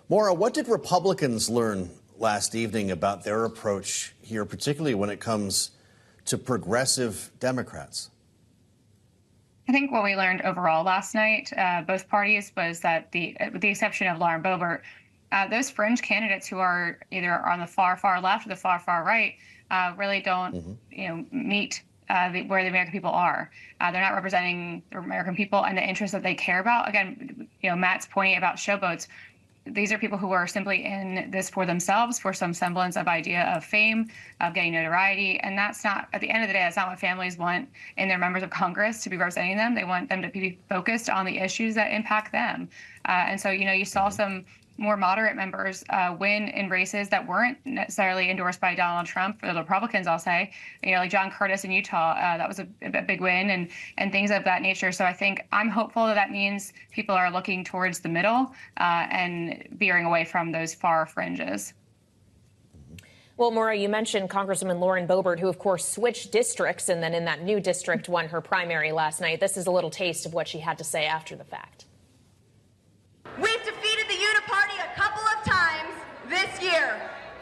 Maura, what did Republicans learn last evening about their approach here, particularly when it comes to progressive Democrats? I think what we learned overall last night, both parties, was that with the exception of Lauren Boebert, those fringe candidates who are either on the far left or the far right really don't, meet where the American people are. They're not representing the American people and the interests that they care about. Again, Matt's point about showboats. These are people who are simply in this for themselves, for some semblance of idea of fame, of getting notoriety. And that's not, at the end of the day, that's not what families want in their members of Congress to be representing them. They want them to be focused on the issues that impact them. And so, you saw some more moderate members win in races that weren't necessarily endorsed by Donald Trump, for the Republicans, I'll say, like John Curtis in Utah. That was a big win, and things of that nature. So I think I'm hopeful that means people are looking towards the middle and veering away from those far fringes. Well, Maura, you mentioned Congresswoman Lauren Boebert, who, of course, switched districts and then in that new district won her primary last night. This is a little taste of what she had to say after the fact. We've defeated the Uniparty a couple of times this year.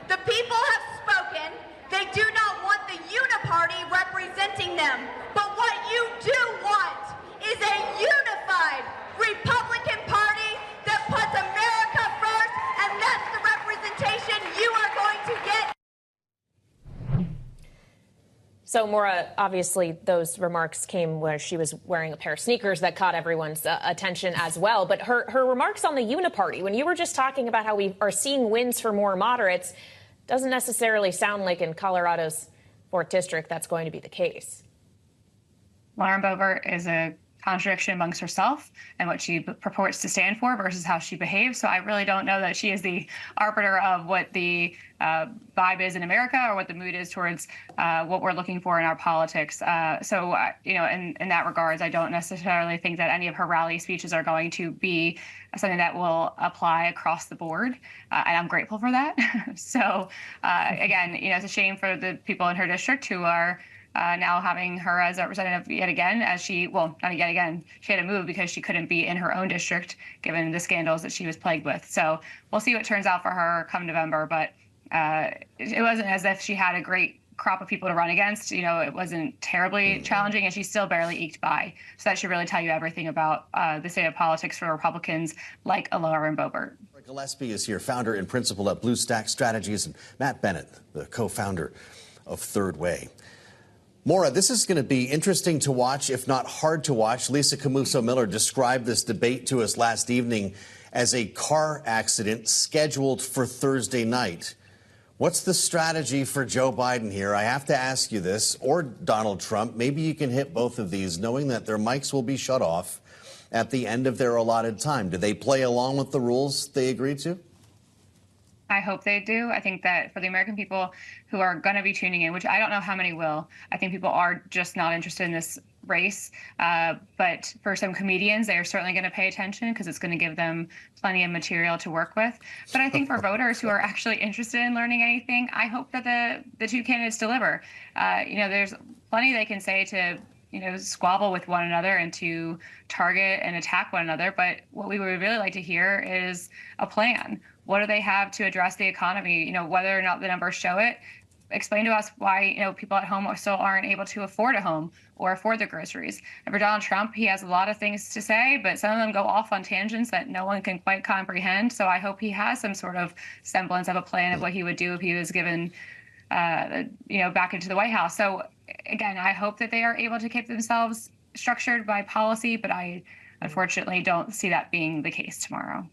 The people have spoken. They do not want the Uniparty representing them. But what you do want is a unified Republican Party that puts America first, and that's the representation you are going to get. So, Maura, obviously those remarks came where she was wearing a pair of sneakers that caught everyone's attention as well. But her remarks on the Uniparty, when you were just talking about how we are seeing wins for more moderates, doesn't necessarily sound like in Colorado's 4th District that's going to be the case. Lauren Boebert is a contradiction amongst herself and what she purports to stand for versus how she behaves. So I really don't know that she is the arbiter of what the vibe is in America or what the mood is towards what we're looking for in our politics. So in that regards, I don't necessarily think that any of her rally speeches are going to be something that will apply across the board. And I'm grateful for that. So again, it's a shame for the people in her district who are now having her as a representative yet again, not yet again, she had to move because she couldn't be in her own district given the scandals that she was plagued with. So we'll see what turns out for her come November, but it wasn't as if she had a great crop of people to run against. It wasn't terribly challenging, and she still barely eked by. So that should really tell you everything about the state of politics for Republicans like Lauren Boebert. Gillespie is here, founder and principal at Blue Stack Strategies, and Matt Bennett, the co-founder of Third Way. Maura, this is going to be interesting to watch, if not hard to watch. Lisa Camuso Miller described this debate to us last evening as a car accident scheduled for Thursday night. What's the strategy for Joe Biden here? I have to ask you this, or Donald Trump. Maybe you can hit both of these, knowing that their mics will be shut off at the end of their allotted time. Do they play along with the rules they agreed to? I hope they do. I think that for the American people who are going to be tuning in, which I don't know how many will, I think people are just not interested in this race. But for some comedians, they are certainly going to pay attention because it's going to give them plenty of material to work with. But I think for voters who are actually interested in learning anything, I hope that the two candidates deliver. There's plenty they can say to squabble with one another and to target and attack one another. But what we would really like to hear is a plan. What do they have to address the economy? Whether or not the numbers show it, explain to us why, people at home still aren't able to afford a home or afford their groceries. And for Donald Trump, he has a lot of things to say, but some of them go off on tangents that no one can quite comprehend. So I hope he has some sort of semblance of a plan of what he would do if he was given, back into the White House. So again, I hope that they are able to keep themselves structured by policy, but I unfortunately don't see that being the case tomorrow.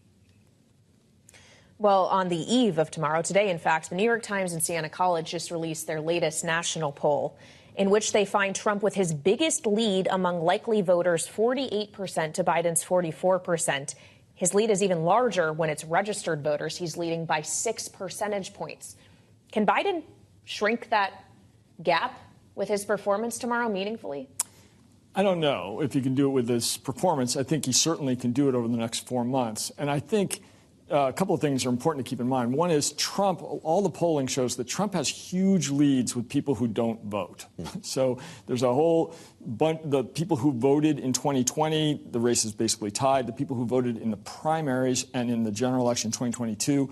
Well, on the eve of tomorrow, today, in fact, the New York Times and Siena College just released their latest national poll, in which they find Trump with his biggest lead among likely voters, 48% to Biden's 44%. His lead is even larger when it's registered voters. He's leading by 6 percentage points. Can Biden shrink that gap with his performance tomorrow meaningfully? I don't know if he can do it with his performance. I think he certainly can do it over the next 4 months. And I think a couple of things are important to keep in mind. One is Trump, all the polling shows that Trump has huge leads with people who don't vote. So there's a whole bunch, the people who voted in 2020, the race is basically tied. The people who voted in the primaries and in the general election in 2022,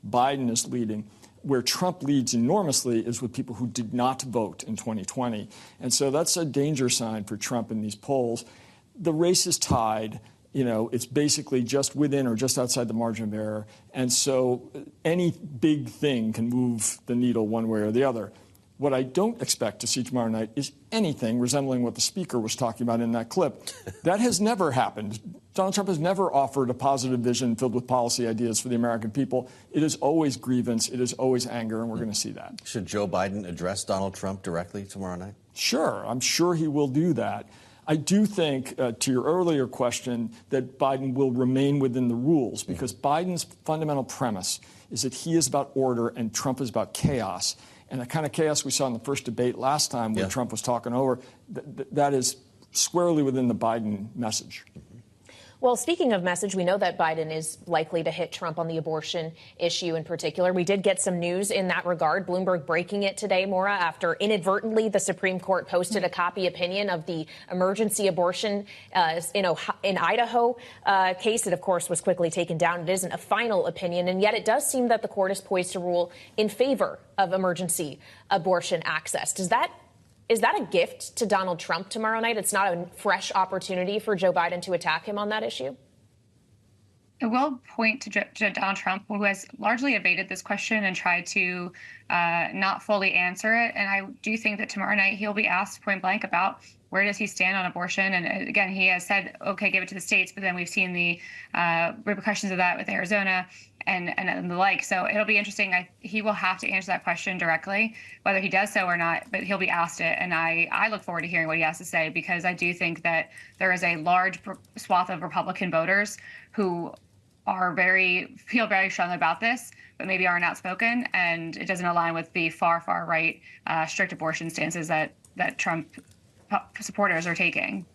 Biden is leading. Where Trump leads enormously is with people who did not vote in 2020. And so that's a danger sign for Trump in these polls. The race is tied. You know, it's basically just within or just outside the margin of error. And so any big thing can move the needle one way or the other. What I don't expect to see tomorrow night is anything resembling what the speaker was talking about in that clip. That has never happened. Donald Trump has never offered a positive vision filled with policy ideas for the American people. It is always grievance. It is always anger, and we're going to see that. Should Joe Biden address Donald Trump directly tomorrow night? Sure. I'm sure he will do that. I do think, to your earlier question, that Biden will remain within the rules because Biden's fundamental premise is that he is about order and Trump is about chaos. And the kind of chaos we saw in the first debate last time when Trump was talking over, that is squarely within the Biden message. Well, speaking of message, we know that Biden is likely to hit Trump on the abortion issue in particular. We did get some news in that regard. Bloomberg breaking it today, Maura, after inadvertently the Supreme Court posted a copy opinion of the emergency abortion in Idaho case. It, of course, was quickly taken down. It isn't a final opinion, and yet it does seem that the court is poised to rule in favor of emergency abortion access. Is that a gift to Donald Trump tomorrow night? It's not a fresh opportunity for Joe Biden to attack him on that issue? It will point to Donald Trump, who has largely evaded this question and tried to not fully answer it. And I do think that tomorrow night he'll be asked point blank about where does he stand on abortion. And again, he has said, OK, give it to the states. But then we've seen the repercussions of that with Arizona and the like. So it'll be interesting. He will have to answer that question directly, whether he does so or not, but he'll be asked it. And I look forward to hearing what he has to say, because I do think that there is a large swath of Republican voters who feel very strongly about this, but maybe aren't outspoken. And it doesn't align with the far right strict abortion stances that Trump supporters are taking.